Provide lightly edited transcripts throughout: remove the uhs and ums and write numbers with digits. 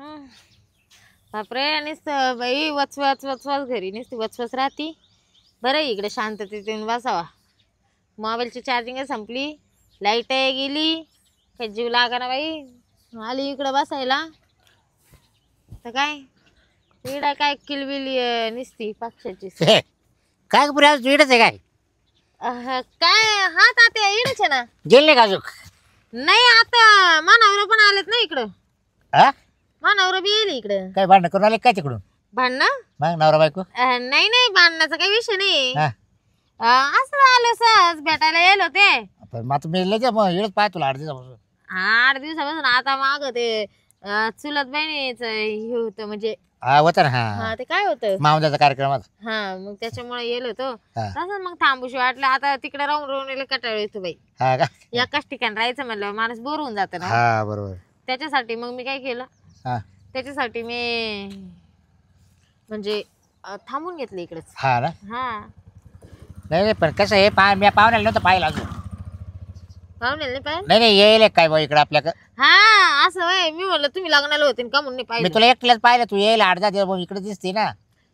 हं. बापरे नुसतं बाई वचवच वचवच घरी नुसती वचवच राहती. बरं इकडे शांततेतून बसावा. मोबाईलची चार्जिंग संपली, लाईट गेली, काही जीव लागा ना बाई. आली इकडं बसायला तर काय इकडं काय किलबिली निसती पक्षाची. काय पुरे आज इडच आहे काय? काय हा तात्या इडच आहे ना. गेले का अजून? नाही आता मानावर पण आलेत ना इकडं. हा मानावर बी येईल इकडं. काय भांडण करून आले काय तिकडून? भांडणं मग नवरा बायको? नाही नाही भांडणाचा काही विषय नाही. हा असं आलं सहज भेटायला येईल होते. पण मग तुम्ही लगेच मग इडच पाहतो 8 दिवसापासून. 8 दिवसापासून आता माग ते चुलत बहिणीच हे होतं म्हणजे हा होतं ना. हा हा ते काय होतं मावंदाचा कार्यक्रमात. हा मग त्याच्यामुळे येईल होतो. हा. तसं मग थांबूशी वाटलं आता तिकडे राहून राहून कटाळ येतो बाई. हा का? एकाच ठिकाणी राहायचं म्हणलं माणूस बोर होऊन जातं ना. हा बरोबर. त्याच्यासाठी मग मी काय केलं, हा त्याच्यासाठी मी म्हणजे थांबून घेतलं इकडेच. हा ना. हा नाही नाही पण कसं आहे मी पाहुण्याला नव्हतं पाहिलं अजून. पाहुणे नाही पाहिजे. नाही नाही येईल काय भाऊ इकडं आपल्याकडं. हा असं वय मी म्हणलं तुम्ही लग्नाला होते का म्हणून नाही मी पाहिजे. तुला एकट्याच पाहिलं, तू येईल 8-10 दिवस मग इकडे दिसते ना.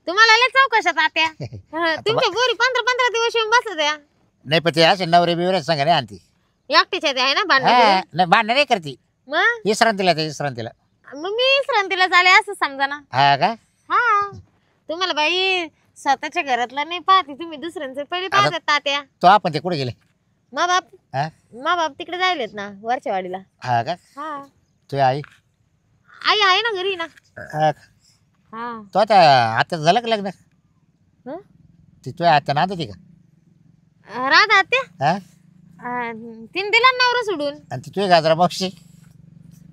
तुम्हाला लय चौकशात आत्या. तुमच्या गोरी 15-15 दिवस येऊन बसत या. नाही पण ते असे नवरे बिवरे सांगा नाही आणती. एकटीच्या आहे ना भांडण. नाही भांडण नाही करती. मग विश्रांतीला ते विश्रांतीला. मी श्रांतीला चाले असं समजा ना. हा का? हा तुम्हाला बाई स्वतःच्या घरातलं नाही पाहते तुम्ही दुसऱ्यांचं पहिले पाहतात तात्या. तो आपण ते कुठे गेले? मा बाप हा मा बाप तिकडे जायलेत ना वरच्या वाडीला. हा का? हा तुझी आई? आई आहे ना घरी ना. हा. हा तो आता झालं का लग्न? हं? ती तुझ्या आता नांद होती का? राधा आत्या हा तिने दिला ना नवरा सोडून. आणि ती तुझी गाजरा मावशी?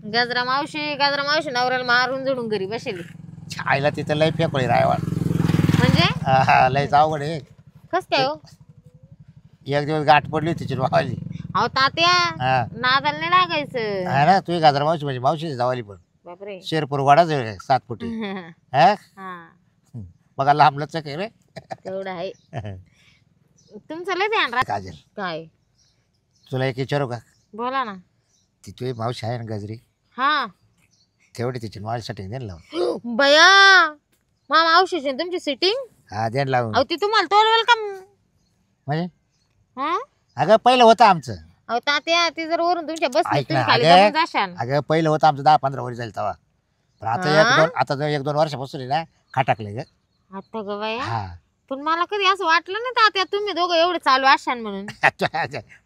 गजरा मावशी नवऱ्याला मारून जोडून घरी बसेली. आईला तिथं लय फेकळी रायवाड. म्हणजे हा लयच अवघड आहे. कस काय हो? एक दिवस गाठ पडली होती तिची भावाली. अहो तात्या हा नादाला नाही लागायचं. हा ना तुझी गाजरा मावशी म्हणजे मावशीची जावाली पण बापरे. शेरपूर वाडाच 7 फुटी. हा हा बघा लांबलंच आहे रे. तेवढं आहे. तुमचं लय ध्यान राहत. काजल काय तुला एक विचारू का? बोला ना. ती तुझी मावशी आहे ना गजरी, हा तेवढी तिची माझ्यासाठी देण लावून. बया मा मावशीची आणि तुमची सिटिंग. हा देण लावून. अहो ती तुम्हाला तोलवेल का? म्हणजे हा अगं पहिलं होतं आमचं. अहो तात्या ती जर वरून तुमच्या बसली ऐक ना, तुम्ही खाली अगं- जाऊन जाशाल. अगं पहिलं होतं आमचं 10-15 वर्ष झाली तेव्हा. पण आता हा? आता 1-2 वर्षापासून आहे ना खाटाकले ग. आता ग बाया हा पण मला कधी असं वाटलं नाही तात्या तुम्ही दोघं एवढे चालू असाल म्हणून.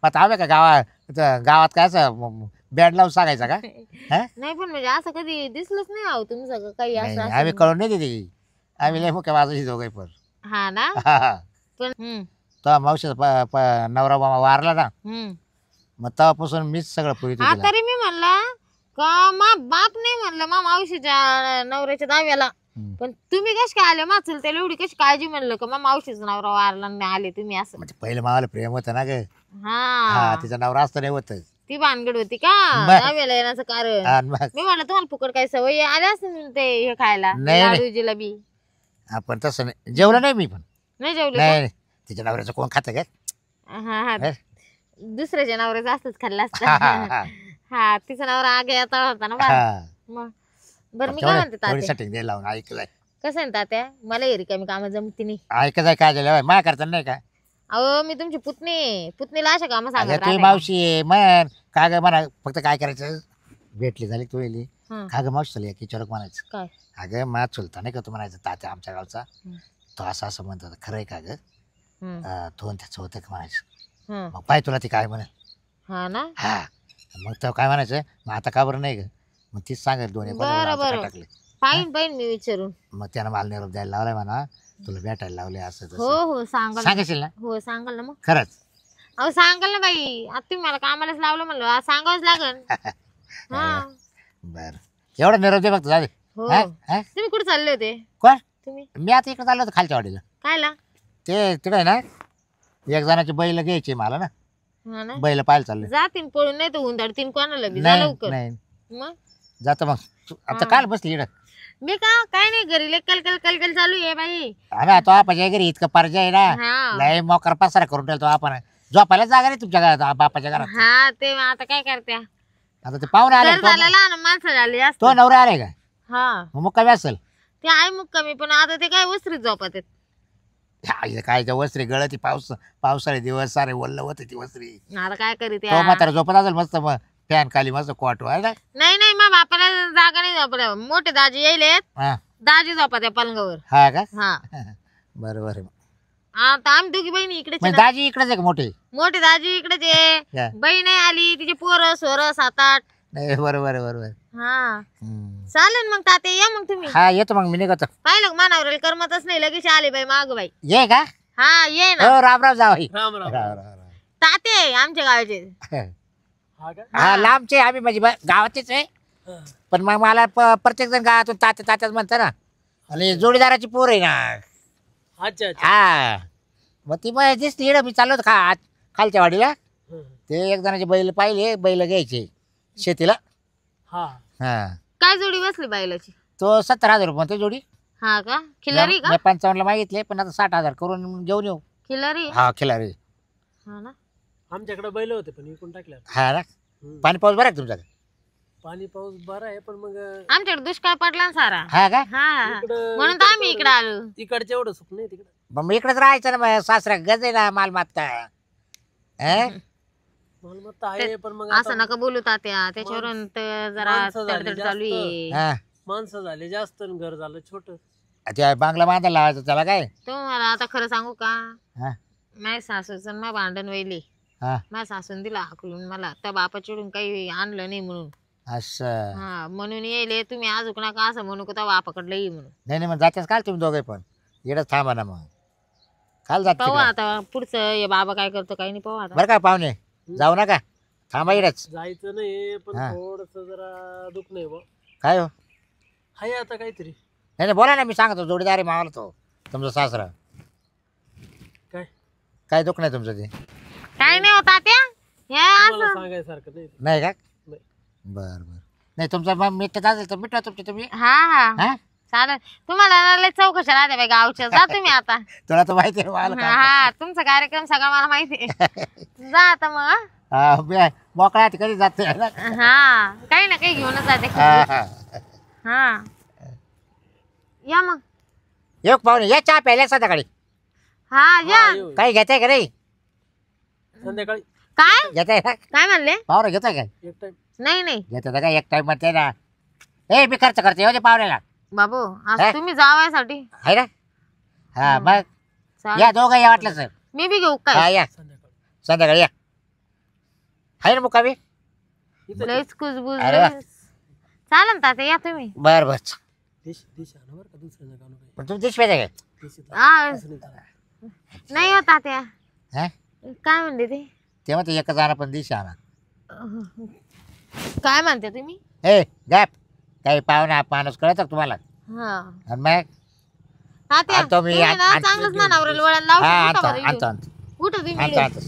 आता आम्ही का गावात काय असं बँड लावून सांगायचा का? हा? नाही पण म्हणजे असं कधी दिसलंच नाही अहो तुमचं काही नाही, असं नाही, असेल आम्ही म्हणून. कळून नाही देते. आम्ही लय मुख्य बाजूची दोघे पण. हा ना हा. पण तो मावशीचा नवरा मामा वारला ना, मग तेव्हापासून मीच सगळं पुरी हा तरी मी म्हणलं का मा बाप नाही म्हणलं मा मावशीच्या नवऱ्याच्या दाव्याला. पण तुम्ही कशी काय आले मा त्याला एवढी कशी काळजी म्हणलं का मा मावशीचा नवरा वारला नाही आले तुम्ही असं. म्हणजे पहिलं मावाला प्रेम होतं ना ग. हा हा तिचा नवरा असतं नाही होत. ती भानगड होती का बर. दाव्याला येण्याचं कारण. आणि मग मी म्हणलं तुम्हाला फुकट काय सवय आल्या असं ते हे खायला नाही, नाही. लाडू जिलेबी. आपण तसं नाही जेवलं नाही मी पण. नाही जेवले नाही नाही. तिच्या नवऱ्याचं कोण खातं का? का? हा हा हे? दुसऱ्याच्या नवऱ्याचं असंच खाल्लं असतं. हा, हा, हा. हा तिचा नवरा आगे आता होता ना बा. हा. मग बरं मी काय म्हणते थोडी तात्या सेटिंग द्यायला लावून ऐकलंय. कसं आहे ना तात्या मला एरी का मी कामं जमती नाही. ऐकायचं काय झालं माया करता नाही का? अहो मी तुमची पुतणीला अशा कामं अगं सांगत तुझी राहते. मावशी आहे म्हण का ग म्हणा फक्त काय करायचं भेटली झाली तू येली हं. का ग मावशी झाली की चरक म्हणायचं. काय अगं मा चुलता नाही का तू म्हणायचं तात्या आमच्या गावचा तो असं असं म्हणतो खरं आहे का ग? हं, तो त्याचं होतं का म्हणायचं. हं. मग पाय तुला ती काय म्हणे. हा ना हा मग तर काय म्हणायचं मग आता का बरं नाही ग मग तीच सांगेल दोन्ही बरं, बरं. टाकले. पाहिन मी विचारून. मग त्यानं मला निरोप द्यायला लावलाय म्हणा तुला भेटायला लावले असं हो तसं हो सांगाल सांगायशील ना हो सांगाल ना मग. खरंच. अहो सांगाल ना बाई आता तुम्ही मला कामालाच लावलं म्हणलं आज सांगावंच लागल. हा बरं एवढं निरोप दे फक्त झाले. हो हा? तुम्ही कुठे चालले होते कोण? तुम्ही? मी आता इकडे चाललो होतो खालच्या वाडीला. कायला? ते तिकडे आहे ना एक जणाची बैल घ्यायची मला ना हा ना बैल पाहायला चालले. जातीन पळून नाही तर हुंदाडतीन कोणाला बी जा नाही लवकर. नाही मग जातो मग आता हा. काल बसली इकडं. मी का काय नाही घरी लय कलकल चालू आहे बाई. आम्ही तो आपण घरी इतकं पारजे आहे ना हा लय मोकर पसारा करून ठेवतो आपण झोपायला जागा नाही तुमच्या घरात बापाच्या घरात. हा ते आता काय करत्या आता ते पाहुणे आले घर झालं लहान माणसं झाली जास्त. तो नवरा आले का? हा मुक्कामी असेल. ते आहे मुक्कामी पण आता ते काय वस्त्रीत झोपत आहेत. काय त्या वस्त्री गळती पावसाळे दिवस सारे वल्ल होते ती वस्त्री. आता काय करीत तो म्हातारा झोपत असेल मस्त फॅन खाली मस्त क्वाट आहे ना. नाही मग बापाला जागा नाही झोपल्या. मोठे दाजी येईलेत. हा दाजी झोपत आहे पलंगावर. हा का हा बरोबर. आता आम्ही दोघी बहिणी इकडेच आहे ना. दाजी इकडेच आहे का मोठे. मोठी दाजी इकडेच आहे. हा. बहीण नाही आली तिचे पोरं सोरं 7-8. नाही बरोबर बरोबर. हा चालेल मग ताते या मग तुम्ही. हा येतो मग मी निघतो. पाहिलं मानावर करमतच नाही लगेच आले बाई माग बाई. ये का. हा ये ना. हो राम राम जावाई. राम राम. ताते आमच्या गावाचे. हा का? हा लांबचे आम्ही म्हणजे गावाचेच आहे. हा. पण मग मला प्रत्येक जण गावातून तात्याच म्हणतं ना. आणि जोडीदाराची पोर आहे ना. अच्छा अच्छा. हा मग ती मग दिसली इकडं मी चाललो होतो खालच्या वाडीला. हं. ते एक जणाचे बैल पाहिले बैल घ्यायचे शेतीला. हा हा काय जोडी बसली बायलाची. तो 70,000 रुपये म्हणतो जोडी. हा का खिलारी का. मी 55 ला मागितले पण आता 60,000 करून घेऊन येऊ. खिलारी. हा खिलारी. हा ना. आमच्याकडे बैल होते पण विकून टाकल्या. हा ना पाणी पाऊस बरं का तुमच्याकडे. पाणी पाऊस बरा आहे पण मग आमच्याकडे दुष्काळ पडला ना सारा. हा का हा इकडं- म्हणून तर आम्ही इकडे आलो. इकडचे एवढं सुख नाही तिकडे. मग इकडेच राहायचं ना मग सासऱ्या गज आहे ना मालमत्ता. मालमत्ता आहे पण मग असं नका बोलू तात्या त्याच्यावरून तर जरा माणसं झाली तडतड जास्त. चालू आहे. हा माणसं झाले जास्त आणि घर झालं छोट. ते बांगला बांधायला लावायचं त्याला काय. तुम्हाला आता खरं सांगू का हा माझ्या सासूचं ना भांडण वहिले. हा माझ्या सासून दिला हाकलून मला त्या बापा चिडून काही आणलं नाही म्हणून. असं. हा म्हणून येले तुम्ही अजून नका असं म्हणू का त्या बापाकडलं ये म्हणून. नाही नाही मग जातेच काल तुम्ही दोघे पण इकडंच थांबा ना मग काल जात पाहू आता पुढचं हे बाबा काय करतो काही नाही पाहू आता. बरं का पाहुणे जाऊ नका थांबा इकडंच. जायचं नाही पण हा. थोडस जरा दुख नाही बा. काय हो हाय आता काहीतरी. नाही नाही बोला ना मी सांगतो जोडीदार आहे मावाला तो तुमचा सासरा. काय काय दुख नाही तुमचं ते. काय नाही होता त्या हे मला असं. सांगायसारखं नाही. नाही का नाही. बरं बरं नाही तुमचं मग मिठत असेल तर मिठवा तुमचे तुम्ही. हा हा हा चालेल तुम्हाला ना लय चौकशा राहते बाई गावच्या. जा तुम्ही आता. तुला तर माहिती आहे मला काय. हा तुमचा कार्यक्रम सगळा मला माहिती आहे. जा आता मग हा. हा, मोकळ्या कधी जाते हा हा काही ना काही घेऊनच जाते. हा. हा या मग. येऊ का पाहुणे या चहा प्यायला संध्याकाळी. हा या. हा, येऊ. काही घेताय का नाही संध्याकाळी काय घेताय का काय म्हणले. पाहुणे घेताय काय एक टाइम. नाही नाही घेतात का एक टाइम म्हणते ना. ए मी खर्च करते येऊ दे पाहुण्याला बाबू आज हे? तुम्ही जावायसाठी. आहे ना हा मग चालेल. या दोघं या वाटलं सर. मी बी घेऊ हा काय. या संध्याकाळी संध्याकाळी या आहे ना मुक्कामी. इथं लयच कुजबुज अरे वा. चालेल ना तात्या या तुम्ही. बरं बरं देश देश आणा बरं का दुसरं नका आणू काही. पण तुम्ही दिश पाहिजे देशीत हा असं नाही चालत. नाही हो तात्या. काय हा काय म्हणते ते. ते म्हणते एकच आणा पण दिश आणा. काय म्हणते तुम्ही. ए गॅप काही पाहुणा माणूस कळत तुम्हाला. हा आणि मग तात्या आणतो मी, तुम्ही ना आण- चांगलंच मनावर वळण हा लावू आणतो उठा आणतो आणतो तुम्ही आणतो आणतो.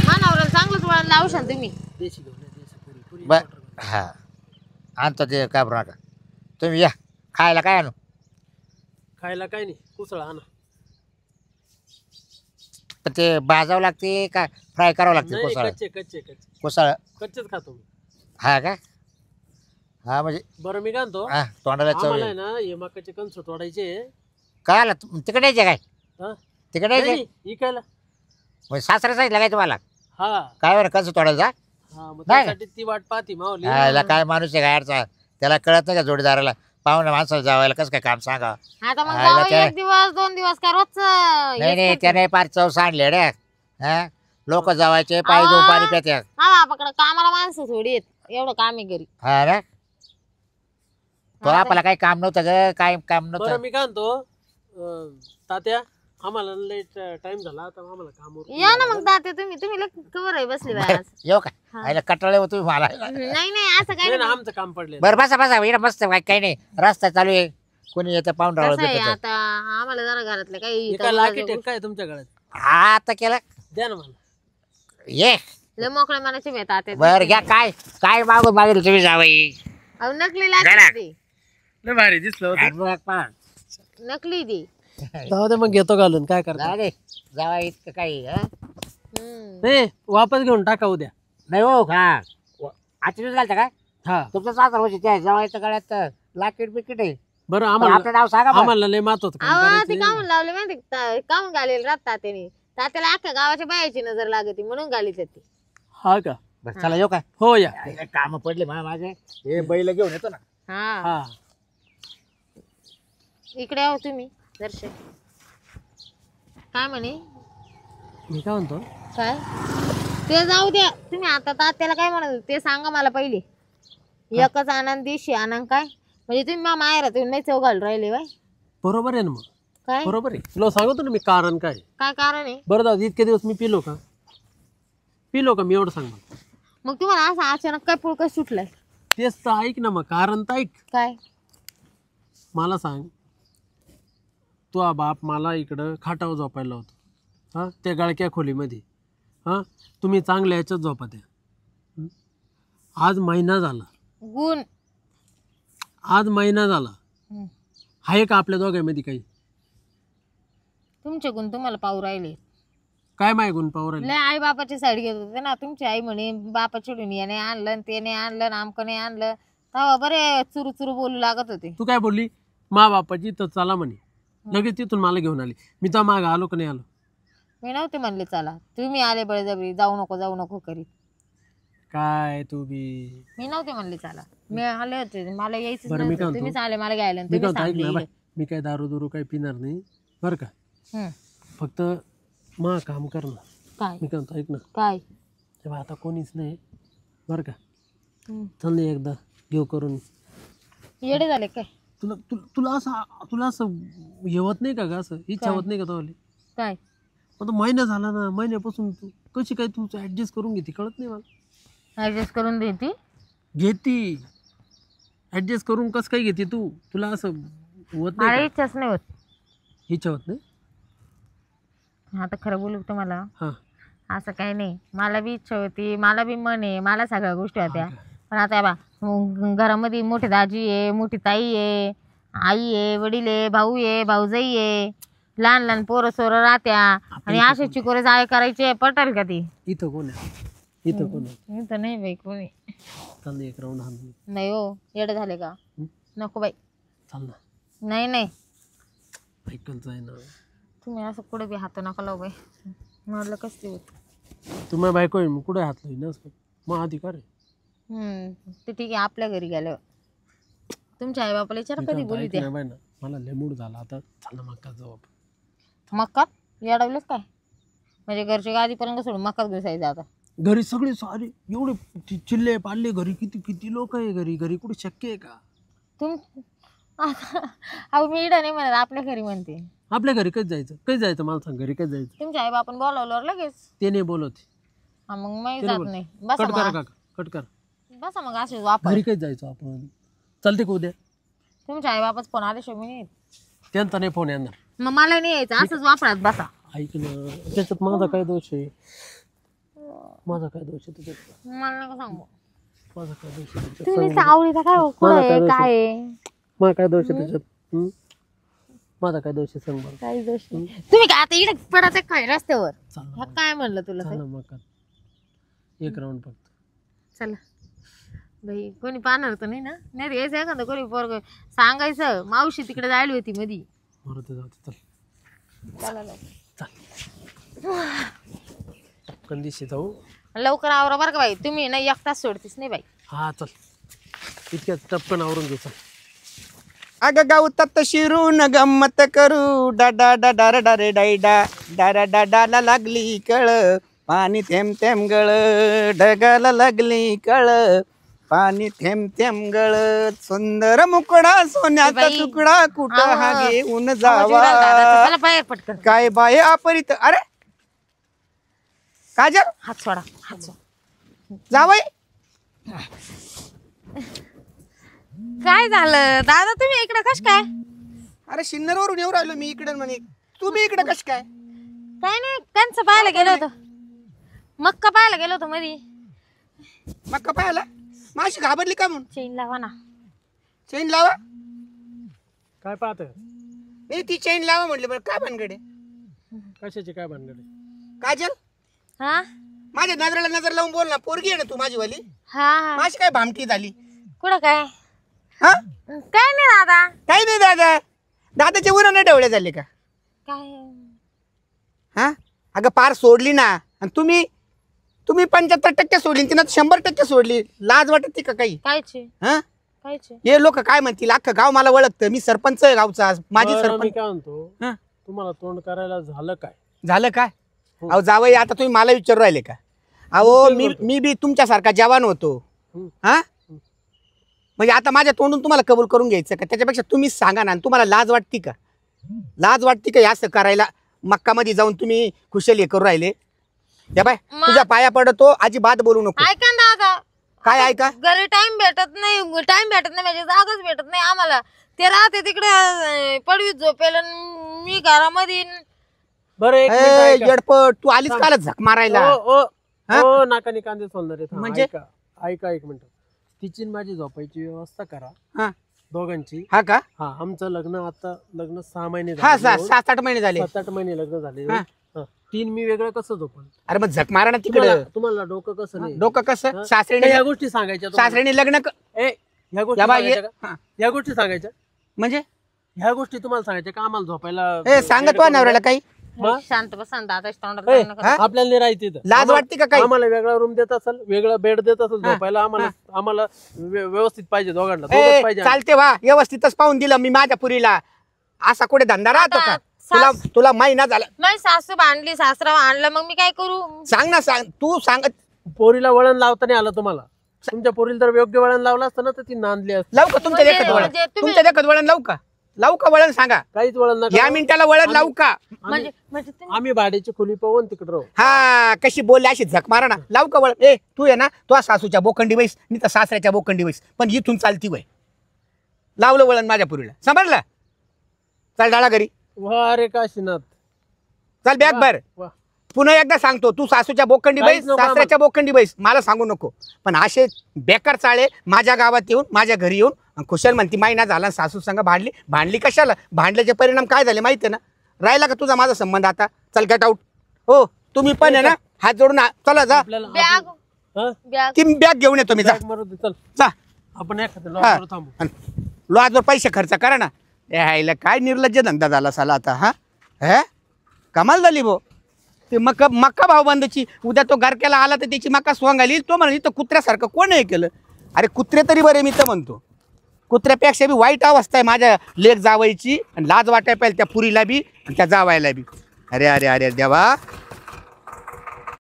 मनावर चांगलंच वळण लावशाल तुम्ही. देशी घेऊन या, देशी पुरी पुरी बर order करा. हा आणतो ते काय बरं नका तुम्ही या खायला काय आणू. खायला काय नाही कुसळा आणा. पण ते भाजावं लागते का फ्राय करावं लागते नाही कोसळ कच्चे कच्चे कच्चे कोसळ. कच्चेच खातो मी. हा का हा म्हणजे बरं मी काय म्हणतो हा तोंडाला चव आम्हाला येईल. आहे ना हे मकाचे कणस तोडायचे. काय आला तिकडे यायचे काय हा तिकडे यायचे नाही, इकायला. म्हणजे सासरा सांगितलं काय तुम्हाला हा काय बरं कसं तोडायचं. हा मग नाही. त्यासाठी ती वाट पाहती मावली. हा याला काय माणूस आहे गाडचा त्याला कळत नाही का जोडीदाराला पाहुणे माणसाला जावायला कसं काय काम सांगा. आता मग हा, जावई त्या- 1 दिवस 2 दिवस का रोजच नाही नाही त्याने फार चव सांडले रे हा लोक जावायचे पाय देऊन पाणी पित्या. हा बापाकडे कामाला माणसं थोडी आहेत. एवढं काम आहे घरी. हा रे तो आपल्याला काही काम नव्हतं ग काय काम बरं नव्हतं. मी काय म्हणतो तात्या आम्हाला लेट टाइम झाला आता आम्हाला कामावर या ना मग तात्या तुम्ही तुम्ही लय कवर आहे बसली बाय आज. येऊ का आईला कटाळे हो तुम्ही मला. नाही नाही असं काही नाही ना नाही. आमचं काम पडले. बरं बसा बसा इकडे मस्त काही नाही रस्ता चालू आहे कोणी येतं पाहुणे कसं आहे भेटत आता आम्हाला जरा घरातलं काही काय लाकीट आहे काय तुमच्या गळ्यात. हा आता केलं द्या ना मला. ये लय मोकळ्या मनाची भेट तात्या. बर घ्या काय काय मागून मागेल तुम्ही जावई. अहो नकली घरा. लागते ती. लय भारी दिसलं होतं. आणि मग पहा. नकली ती. जाऊ दे मग घेतो घालून काय करता. जाऊ दे जावा इतकं काही हा? हम्म. नाही वापस घेऊन टाका उद्या. नाही हो हा आजच्या दिवस घालता का हा तुमचं 7 वर्षाचे आहे जवायचं गळ्यात लाकीट बिकीट आहे. बरं पण आम्हाला आपलं नाव सांगा बरं. आम्हाला लय महत्वाचं काम अहो ते करायचं कामून लावले माहिती का? कामून घालेल राहत तात्याने. तात्याला अख्ख्या गावाच्या बायाची नजर लागते म्हणून घालीत ती. हा का बरं चला येऊ का हो या काम पडले माझे हे बैल घेऊन येतो ना. हा हा इकडे आहो तुम्ही दर्शक. काय म्हणे मी काय म्हणतो काय ते जाऊ द्या तुम्ही आता तात्याला काय म्हणत होते ते सांगा मला पहिले. एकच आनंद दिवशी आनंद काय म्हणजे तुम्ही मा माहेरा तुम्ही नाही चव घालून राहिले बाय बरोबर आहे ना मग काय बरोबर आहे तुला सांगतो ना मी कारण काय काय कारण आहे. बरं दादा इतके दिवस मी पिलो का मी एवढं सांग मला. मग तुम्हाला असं अचानक काय पुळका सुटलाय तेच तर ऐक ना मग कारण तर ऐक काय मला सांग तो बाप मला इकडं खाटावर झोपायला होतो हां त्या गळक्या खोलीमध्ये हां तुम्ही चांगल्या ह्याच्यात झोपा त्या आज महिना झाला गुण आज महिना झाला हम्म. आहे का आपल्या दोघांमध्ये काही तुमचे गुण तुम्हाला पाहू राहिले. काय माय गुण पावर लय आई बापाची साईड घेत होते ना तुमची आई म्हणे बापा चिडून याने आणलं ते नाही आणलं नामकं नाही आणलं तेव्हा बरे चुरू चुरू बोलू लागत होते. तू काय बोलली मा बापाची तर चला म्हणे लगेच तिथून मला घेऊन आली मी तर मागं आलो का नाही आलो मी नव्हते म्हणले चला तुम्ही आले बळजबरी जाऊ नको करीत. काय तू बी मी नव्हते म्हणले चला मी आले होते मला यायचं बरं, मी काय म्हणतो? तुम्हीच आले मला घ्यायला आणि मी तुम्ही काय ऐक ना सांगले. बाय मी काय दारू काही पिणार नाही बरं का हम्म. फक्त मा काम कर ना काय मी काय म्हणतो ऐक ना काय तेव्हा आता कोणीच नाही बरं का हम्म. चल नाही एकदा घेऊ करून येडे झाले काय तुला असं हे होत नाही का ग असं इच्छा काय? होत नाही का तो काय आता महिना झाला ना महिन्यापासून तू कशी काय तुमचं ऍडजस्ट करून घेते कळत नाही मला ऍडजस्ट करून देते. घेती ऍडजस्ट करून कसं काय घेते तू तुला असं होत मला नाही का? इच्छाच नाही होत. इच्छा होत नाही आता खरं बोलू का तुम्हाला हां असं काही नाही मला बी इच्छा होती मला बी मन आहे मला सगळ्या गोष्टी होत्या पण आता बा घरामध्ये मोठी दाजी आहे मोठी ताई आहे आई आहे वडील आहे भाऊ आहे भाऊजाई आहे लहान लहान पोरं सोरं राहत्या आणि असे चिकोरे जाळे करायचे पटेल का ती. इथं कोण आहे इथं कोण आहे मी तर नाही बाई कोणी चाल ना एक राऊंड हाण नाही हो येडे झाले का नको बाई चाल ना नाही नाही ऐकलच आहे ना तुम्ही असं कुठे बी हात नका लावू बाई म्हटलं कसं होत. तू माझ्या बायको आहे मग कुठे हात लावी ना मग अधिकार आहे ते ठीक आहे आपल्या घरी गेल्यावर तुमच्या आई बापाला विचार कधी बोलू द्या. नाही बाई ना मला लय मूड झाला आता चाल ना मग जाऊ आपण मक्कात येडवलेच काय म्हणजे घरच्या गादीपर्यंत सोडून मक्कात घुसायचं आता. घरी सगळे सारे एवढे चिल्ले पाडले घरी किती किती लोक आहे घरी कुठे शक्य आहे का तुम अहो मी इडं नाही म्हणत आपल्या घरी म्हणते. आपल्या घरी कधी जायचं मला सांग घरी कधी जायचं तुमच्या आई बापान बोलावल्यावर लगेच ते नाही बोलत हा मग मी ते जात बोल. नाही. बसा कट करा मग काका कट कर बसा मग असे वापर घरी कधी जायचं आपण चालते का उद्या तुमच्या आई बापाच फोन आल्याशिवाय मी नाही. त्यांचा नाही फोन येणार मग मला नाही यायचं असंच वापरात बसा. ऐक ना त्याच्यात माझा काय दोष आहे त्याच्यात मला नका सांगू माझा काय दोष आहे त्याच्यात तुम्ही आवडीचा काय मला काय दोष काय आहे? माझा काय दोष आहे त्याच्यात माझा काय दोष आहे सांग मला काही दोष नाही. तुम्ही काय आता इकडे पडायचं काय रस्त्यावर चाल ह्या काय म्हणलं तुला चाल ते? ना मग एक राऊंड फक्त चला बाई कोणी पाहणार तर नाही ना नाही रे यायचं एखादं कोणी पोरग सांगायचं मावशी तिकडे जायला होती मधी. मारुती जाऊ दे, चल चला टपकन दिशी जाऊ लवकर आवरा बरं का बाई तुम्ही ना एक तास सोडतीस नाही बाई. हा चल इतक्यात टपकन आवरून घे चल अग गावतात शिरून गंमत करू डाडा डाडा डा रे डायडा डारा डाडाला लागली कळ पाणी थेंब थेंब गळ ढगाला लागली कळ पाणी थेंब थेंब गळ सुंदर मुकडा सोन्याचा बाई. तुकडा कुठं हा आवा. घेऊन आवाज येऊ लागला आता. जावा चला बाहेर पटकन काय बाय अपरित अरे काजल हात सोडा हात सोडा. जावय काय झालं दादा तुम्ही इकडे कश काय अरे शिन्नरवरून येऊ राहिलो मी इकडे म्हणे तुम्ही इकडे कश काय काय नाही कंच पाहायला गेलो होतो मक्का पाहायला गेलो होतो मधी. मग का पाहिला माशी घाबरली का म्हणून चेन लावा ना चेन लावा काय पाहत नाही ती चेन लावा म्हटलं बरं काय भानगडे कशाची काय भानगड काजल हा माझ्या नजरेला नजर लावून बोल ना पोरगी आहे ना तू माझी वाली हा माझी काय भामटी झाली कुठं काय हा काय नाही दादा. काही नाही दादा. दादाचे उन्हाने डवळे झाले का? काय हा अगं पार सोडली ना. आणि तुम्ही 75% सोडली, तिनं 100% सोडली. लाज वाटते का काही? कायचे हा कायचे हे लोक काय म्हणतील, अख्खं गाव मला ओळखतं, मी सरपंच आहे गावचा, माझी बरं, मी सरपंच. काय म्हणतो हा तुम्हाला तोंड करायला झालं काय? झालं काय? अहो जावई आता तुम्ही मला विचारू राहिले का? अहो मी बी तुमच्यासारखा जवान होतो. हा म्हणजे आता माझ्या तोंडून तुम्हाला कबूल करून घ्यायचं का? त्याच्यापेक्षा तुम्हीच सांगा ना. तुम्हाला लाज वाटते का? लाज वाटते का असं करायला? मक्कामध्ये जाऊन तुम्ही खुशाल हे करू राहिले. या बाय तुझ्या पाया पडतो, अजिबात बोलू नको. ऐका ना दादा. काय ऐका? घरी टाइम भेटत नाही म्हणजे जागाच भेटत नाही आम्हाला. ते राहते तिकडे पडवीत झोपेल आणि मी घरामध्ये. बरं एक मिनिट ऐका. येडपट तू आलीच काल झक मारायला. ओ नाकानी कांदे सोलणार म्हणजे? ऐका एक मिनिट. तिची माझी झोपायची व्यवस्था करा हा दोघांची. हा का? हा आमचं लग्न 6 महिने हा झाले. 7-8 महिने झाले. 7-8 महिने लग्न झाले. हा. 3 मी वेगळं कसं झोपण? अरे मग झक मारा ना तिकडे. तुम्हाला डोकं कसं नाही? डोकं कसं? हा? सासरेने या गोष्टी सांगायच्या तुम्हाला. सासरेने लग्न ह्या गोष्टी या बाई सांगायच्या का? हा. या गोष्टी सांगायच्या. म्हणजे ह्या गोष्टी तुम्हाला सांगायच्या का आम्हाला झोपायला? ए सांगत वा नवऱ्याला काही? मग? शांत बसा दादाच्या तोंडात ए, काय नका. हा? आपल्याला नाही राहायचं इथं. लाज वाटते का काही? आम्हाला वेगळा रूम देत असेल, वेगळा बेड देत असेल हा. झोपायला. आम्हाला व्यवस्थित पाहिजे दोघांना. ए, दोघंच पाहिजे. चालते वा व्यवस्थितच पाहून दिलं मी माझ्या पुरीला. असा कुठे धंदा राहतो का? आता तुला महिना झाला. माझी सासू भांडली सासरा आणलं मग मी काय करू? सांग ना सांग तू सांग. पोरीला वळण लावता नाही आलं तुम्हाला. तुमच्या पोरीला जर योग्य वळण लावलं असतं ना तर ती नांदली असती. लावू का तुमच्या देखत वळण? म्हणजे तुम्ही- तुमच्या देखत वळण लावू का वळण सांगा? काहीच वळण नका या लावू. मिनिटाला वळण लावू का? म्हणजे तुम्ही- आम्ही भाड्याची खोली पाहून तिकडे राहू. हा कशी बोलली अशी झक मारा ना. लावू का वळण? ए तू आहे ना तू सासूच्या बोखंडी बैस, मी तर सासऱ्याच्या बोखंडी बैस, पण इथून चालती वय. लावलं वळण माझ्या पुरीला. समजलं? चल डाळा घरी. वा रे काशीनाथ. चल बॅग भर. वा. पुन्हा एकदा सांगतो, तू सासूच्या बोखंडी बैस, काहीच नको सासऱ्याच्या बोखंडी बैस, मला सांगू नको. पण असे बेकार चाळे माझ्या गावात येऊन माझ्या घरी येऊन खुशाल म्हणती महिना झाला सासू संग भांडली कशाला? भांडल्याचे परिणाम काय झाले माहिती आहे ना? राहिला का तुझा माझा संबंध आता? चल गेट आउट. हो तुम्ही पण आहे ना हात जोडून चला जा. आपल्याला बॅग हा? बॅग ती बॅग घेऊन येतो मी. जा बॅग मारू दे, चल जा. आपण एखाद्या हा. लॉजवर थांबू. लॉजवर पैसे खर्च करा ना. यायला काय निर्लज्ज धंदा झाला साला आता. हा हे कमाल झाली भो. ते मक्का भाऊबंदची उद्या तो गारक्याला आला तर त्याची मक्का सोंगाली. तो म्हणा इथं कुत्र्यासारखं कोण हे केलं? अरे कुत्रे तरी बरे, मी तर म्हणतो कुत्र्यापेक्षा बी वाईट अवस्था आहे माझ्या लेक जावायची. आणि लाज वाटाय पाहिजे त्या पुरीला बी आणि त्या जावायला बी. अरे अरे अरे देवा.